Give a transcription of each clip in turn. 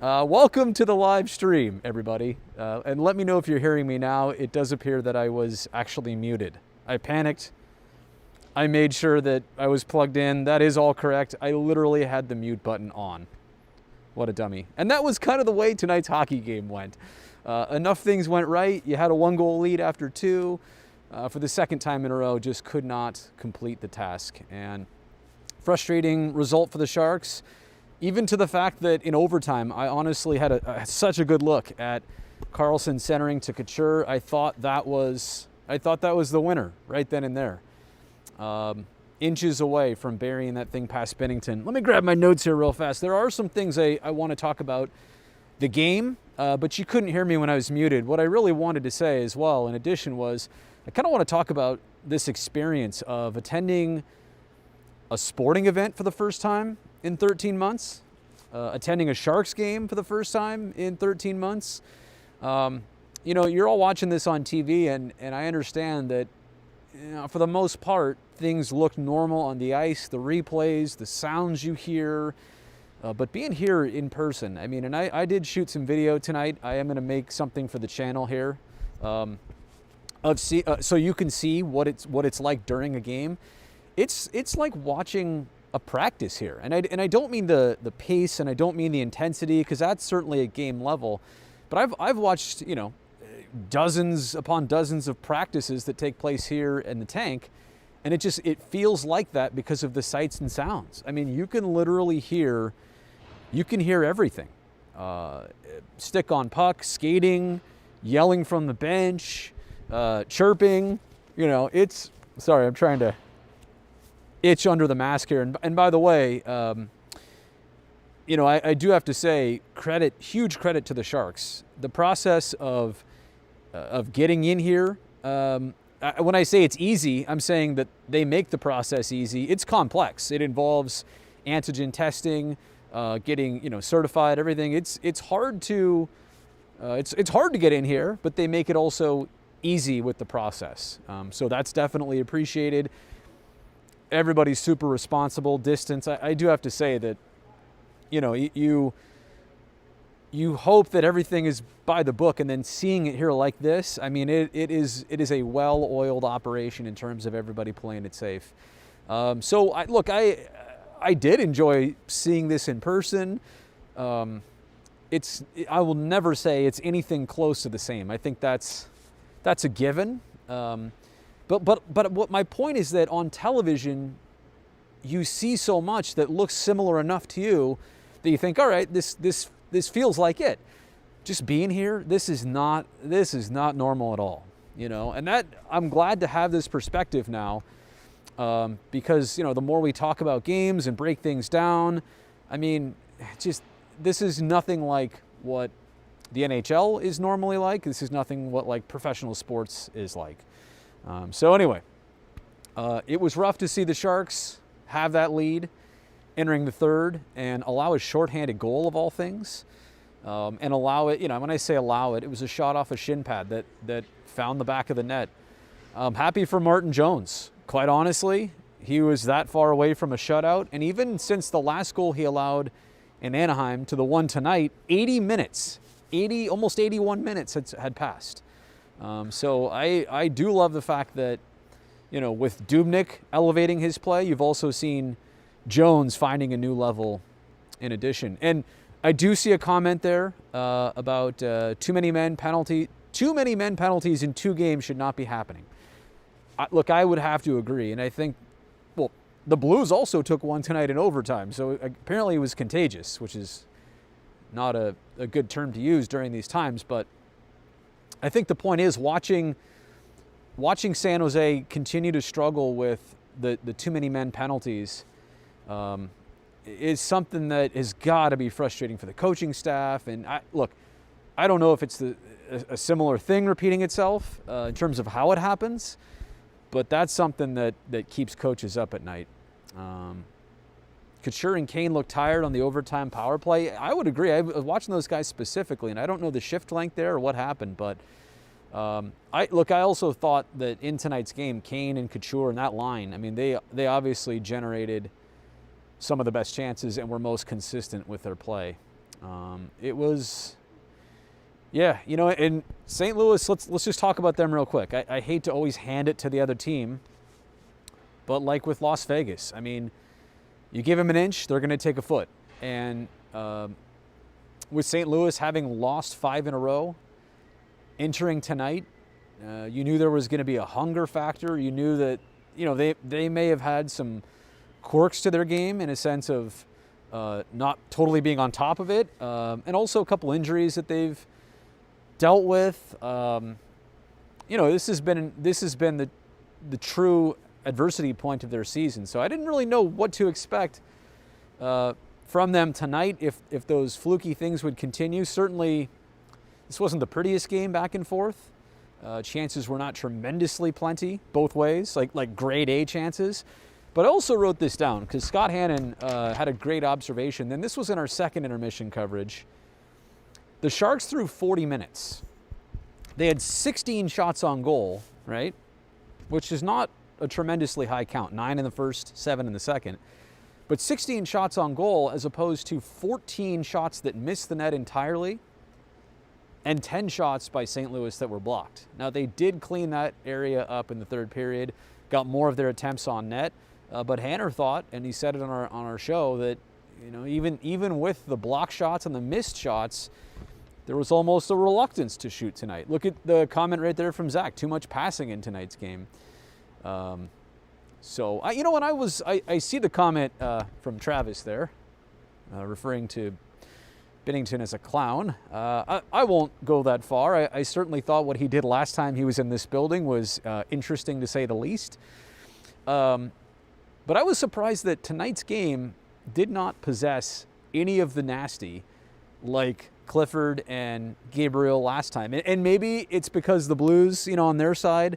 Welcome to the live stream, everybody. And let me know if you're hearing me now. It does appear that I was actually muted. I panicked. I made sure that I was plugged in. That is all correct. I literally had the mute button on. What a dummy. And that was kind of the way tonight's hockey game went. Enough things went right. You had a 1-goal lead after 2. For the second time in a row, just could not complete the task. And frustrating result for the Sharks. Even to the fact that in overtime, I honestly had such a good look at Carlson centering to Couture. I thought that was the winner right then and there. Inches away from burying that thing past Bennington. Let me grab my notes here real fast. There are some things I want to talk about the game, but you couldn't hear me when I was muted. What I really wanted to say as well, in addition, was I kind of want to talk about this experience of attending a sporting event for the first time in 13 months, attending a Sharks game for the first time in 13 months. You're all watching this on TV, and I understand that for the most part, things look normal on the ice, the replays, the sounds you hear, but being here in person, I mean, and I did shoot some video tonight. I am going to make something for the channel here, so you can see what it's like during a game. It's like watching a practice here, and I don't mean the pace, and I don't mean the intensity, because that's certainly at game level, but I've watched dozens upon dozens of practices that take place here in the tank, and it feels like that because of the sights and sounds. I mean, you can literally hear everything. Stick on puck, skating, yelling from the bench, chirping. Sorry, I'm trying to itch under the mask here. And by the way, I do have to say huge credit to the Sharks. The process of getting in here, when I say it's easy, I'm saying that they make the process easy. It's complex. It involves antigen testing, getting certified, everything. It's hard to get in here, but they make it also easy with the process. So that's definitely appreciated. Everybody's super responsible. Distance. I do have to say that you hope that everything is by the book, and then seeing it here like this, I mean, it is a well-oiled operation in terms of everybody playing it safe. So I did enjoy seeing this in person. I will never say it's anything close to the same. I think that's a given. But what my point is that on television, you see so much that looks similar enough to you that you think, all right, this feels like it. Just being here, this is not normal at all, And that I'm glad to have this perspective now, because the more we talk about games and break things down, I mean, this is nothing like what the NHL is normally like. This is nothing what like professional sports is like. So anyway, it was rough to see the Sharks have that lead entering the third and allow a shorthanded goal of all things, and allow it, when I say allow it, it was a shot off a shin pad that found the back of the net. I'm happy for Martin Jones. Quite honestly, he was that far away from a shutout, and even since the last goal he allowed in Anaheim to the one tonight, 80 minutes, almost 81 minutes had passed. So I do love the fact that, with Dubnyk elevating his play, you've also seen Jones finding a new level in addition. And I do see a comment there about too many men penalties in 2 games should not be happening. Look, I would have to agree. And I think, the Blues also took one tonight in overtime. So apparently it was contagious, which is not a good term to use during these times. But I think the point is watching San Jose continue to struggle with the too many men penalties is something that has got to be frustrating for the coaching staff. And I don't know if it's a similar thing repeating itself in terms of how it happens, but that's something that keeps coaches up at night. Couture and Kane looked tired on the overtime power play. I would agree. I was watching those guys specifically, and I don't know the shift length there or what happened, but I also thought that in tonight's game, Kane and Couture and that line, I mean, they obviously generated some of the best chances and were most consistent with their play. It was, yeah, you know, in St. Louis, let's just talk about them real quick. I hate to always hand it to the other team, but like with Las Vegas, I mean, you give them an inch, they're going to take a foot. And with St. Louis having lost 5 in a row, entering tonight, you knew there was going to be a hunger factor. You knew that, you know, they may have had some quirks to their game in a sense of not totally being on top of it, and also a couple injuries that they've dealt with. You know, this has been the true adversity point of their season. So I didn't really know what to expect from them tonight. If those fluky things would continue, certainly this wasn't the prettiest game back and forth. Chances were not tremendously plenty both ways, like grade A chances. But I also wrote this down because Scott Hannon had a great observation. And this was in our second intermission coverage. The Sharks threw 40 minutes. They had 16 shots on goal, right? Which is not a tremendously high count. 9 in the first, 7 in the second. But 16 shots on goal as opposed to 14 shots that missed the net entirely and 10 shots by St. Louis that were blocked. Now, they did clean that area up in the third period, got more of their attempts on net. But Hanner thought, and he said it on our show, that, you know, even with the block shots and the missed shots, there was almost a reluctance to shoot tonight. Look at the comment right there from Zach. Too much passing in tonight's game. So when I see the comment from Travis there, referring to Binnington as a clown. I won't go that far. I certainly thought what he did last time he was in this building was interesting to say the least. But I was surprised that tonight's game did not possess any of the nasty like Clifford and Gabriel last time. And maybe it's because the Blues, you know, on their side,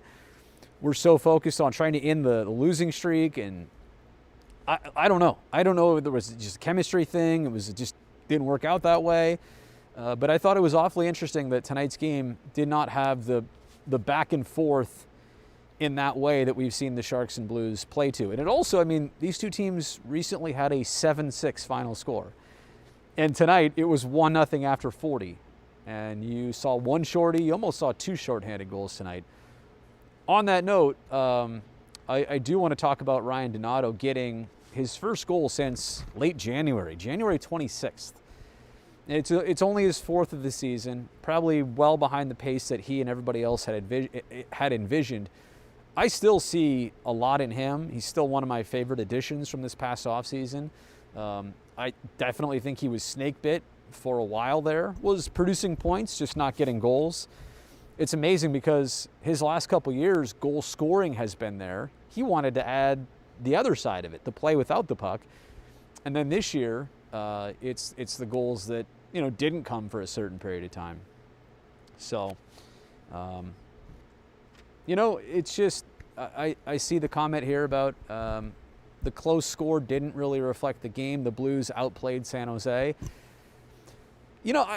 were so focused on trying to end the losing streak. And I don't know. I don't know if there was just a chemistry thing. It just didn't work out that way. But I thought it was awfully interesting that tonight's game did not have the back and forth in that way that we've seen the Sharks and Blues play to. And it also, I mean, these two teams recently had a 7-6 final score. And tonight, it was 1-0 after 40. And you saw one shorty, you almost saw 2 shorthanded goals tonight. On that note, I do want to talk about Ryan Donato getting his first goal since late January 26th. It's only his 4th of the season, probably well behind the pace that he and everybody else had envisioned. I still see a lot in him. He's still one of my favorite additions from this past offseason. I definitely think he was snake bit for a while there, was producing points, just not getting goals. It's amazing because his last couple years, goal scoring has been there. He wanted to add the other side of it, to play without the puck. And then this year, it's the goals that, you know, didn't come for a certain period of time. So, you know, it's just, I see the comment here about the close score didn't really reflect the game. The Blues outplayed San Jose. You know,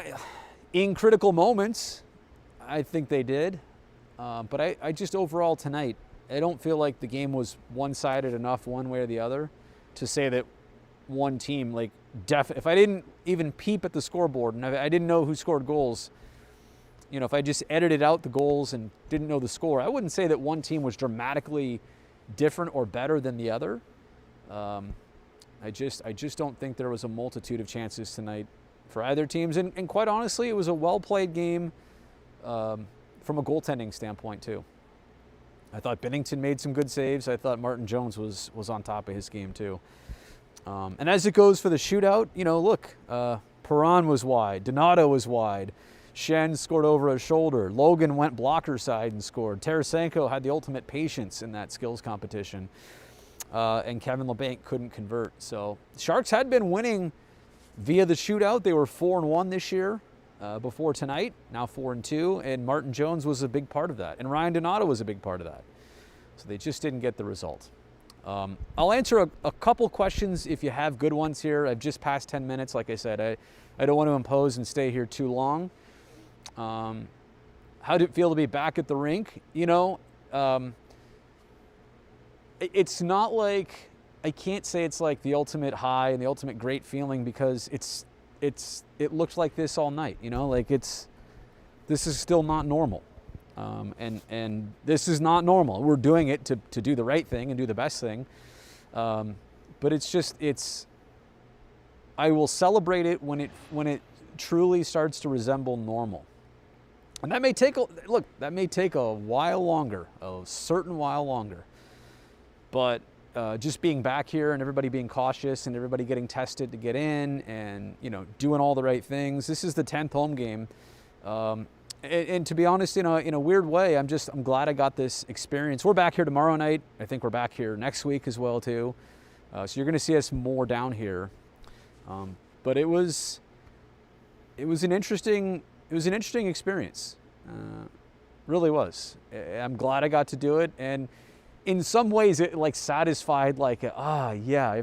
in critical moments, I think they did. But I just overall tonight, I don't feel like the game was one-sided enough one way or the other to say that one team, like, if I didn't even peep at the scoreboard and I didn't know who scored goals, you know, if I just edited out the goals and didn't know the score, I wouldn't say that one team was dramatically different or better than the other. I just don't think there was a multitude of chances tonight for either teams. And quite honestly, it was a well-played game from a goaltending standpoint too. I thought Binnington made some good saves. I thought Martin Jones was on top of his game too. And as it goes for the shootout, you know, look, Perron was wide. Donato was wide. Shen scored over his shoulder. Logan went blocker side and scored. Tarasenko had the ultimate patience in that skills competition. And Kevin LeBanc couldn't convert. So Sharks had been winning via the shootout. They were 4-1 this year before tonight, now 4-2. And Martin Jones was a big part of that. And Ryan Donato was a big part of that. So they just didn't get the result. I'll answer a couple questions if you have good ones here. I've just passed 10 minutes. Like I said, I don't want to impose and stay here too long. How did it feel to be back at the rink? You know, it's not like, I can't say it's like the ultimate high and the ultimate great feeling because it's it looks like this all night, you know, like this is still not normal. And this is not normal. We're doing it to do the right thing and do the best thing. But I will celebrate it when it truly starts to resemble normal. And that may take a while longer, a certain while longer. But just being back here and everybody being cautious and everybody getting tested to get in and, you know, doing all the right things. This is the 10th home game. And to be honest, in a weird way, I'm glad I got this experience. We're back here tomorrow night. I think we're back here next week as well too. So you're going to see us more down here. But it was an interesting experience. Really was. I'm glad I got to do it, and in some ways it like satisfied. Like I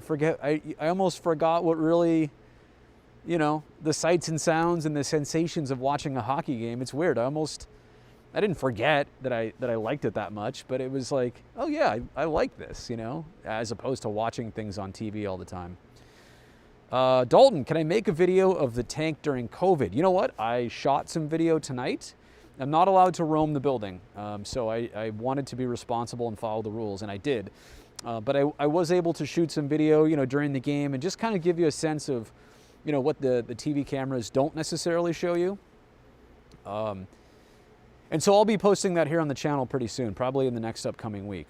almost forgot what really, you know, the sights and sounds and the sensations of watching a hockey game. It's weird. I didn't forget that I liked it that much, but it was like, oh yeah, I like this, you know, as opposed to watching things on TV all the time. Dalton, can I make a video of the tank during COVID? You know what? I shot some video tonight. I'm not allowed to roam the building, so I wanted to be responsible and follow the rules, and I did. But I was able to shoot some video, you know, during the game and just kind of give you a sense of, you know, what the TV cameras don't necessarily show you. And so I'll be posting that here on the channel pretty soon, probably in the next upcoming week.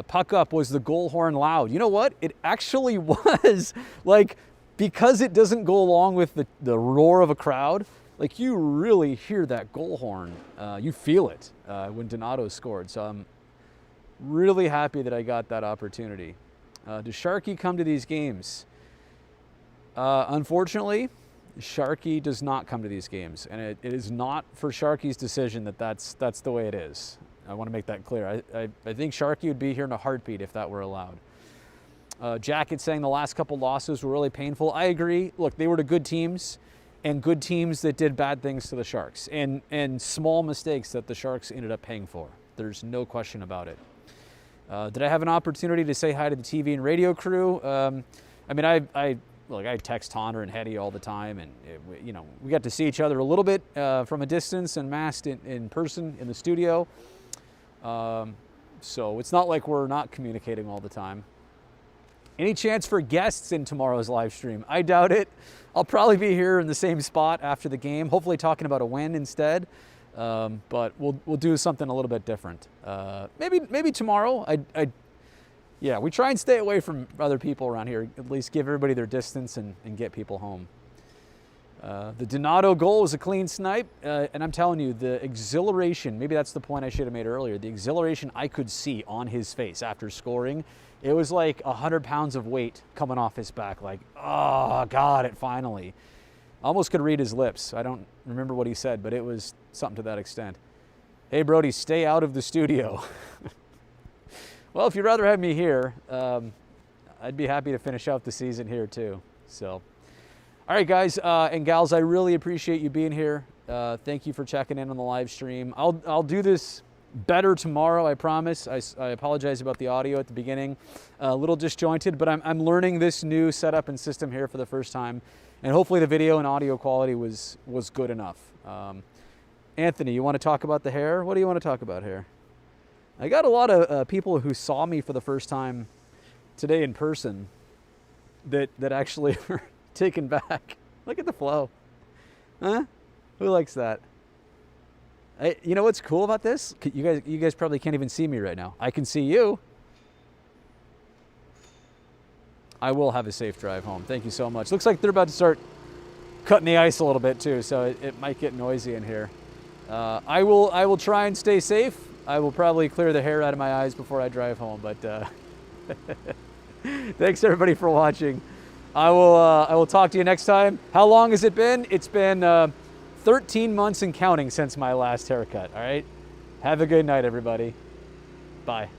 Puck up, was the goal horn loud? You know what? It actually was. Like, because it doesn't go along with the roar of a crowd, like you really hear that goal horn. You feel it when Donato scored. So I'm really happy that I got that opportunity. Does Sharky come to these games? Unfortunately, Sharky does not come to these games, and it is not for Sharky's decision that's the way it is. I want to make that clear. I think Sharky would be here in a heartbeat if that were allowed. Jacket saying the last couple losses were really painful. I agree. Look, they were to good teams, and good teams that did bad things to the Sharks, and small mistakes that the Sharks ended up paying for. There's no question about it. Did I have an opportunity to say hi to the TV and radio crew? I mean, I text Tonner and Hetty all the time, and you know, we got to see each other a little bit from a distance and masked in person in the studio. So it's not like we're not communicating all the time. Any chance for guests in tomorrow's live stream? I doubt it. I'll probably be here in the same spot after the game, hopefully talking about a win instead. But we'll do something a little bit different. Maybe tomorrow. Yeah, we try and stay away from other people around here, at least give everybody their distance and get people home. The Donato goal was a clean snipe, and I'm telling you, the exhilaration, maybe that's the point I should have made earlier, the exhilaration I could see on his face after scoring, it was like 100 pounds of weight coming off his back, like, oh, got it, finally. I almost could read his lips. I don't remember what he said, but it was something to that extent. Hey, Brody, stay out of the studio. Well, if you'd rather have me here, I'd be happy to finish out the season here too. So, all right, guys and gals, I really appreciate you being here. Thank you for checking in on the live stream. I'll do this better tomorrow, I promise. I apologize about the audio at the beginning, a little disjointed, but I'm learning this new setup and system here for the first time, and hopefully the video and audio quality was good enough. Anthony, you want to talk about the hair? What do you want to talk about here? I got a lot of people who saw me for the first time today in person that actually were taken back. Look at the flow. Huh? Who likes that? You know what's cool about this? You guys probably can't even see me right now. I can see you. I will have a safe drive home. Thank you so much. Looks like they're about to start cutting the ice a little bit too, so it might get noisy in here. I will try and stay safe. I will probably clear the hair out of my eyes before I drive home, but thanks everybody for watching. I will talk to you next time. How long has it been? It's been 13 months and counting since my last haircut, all right? Have a good night, everybody. Bye.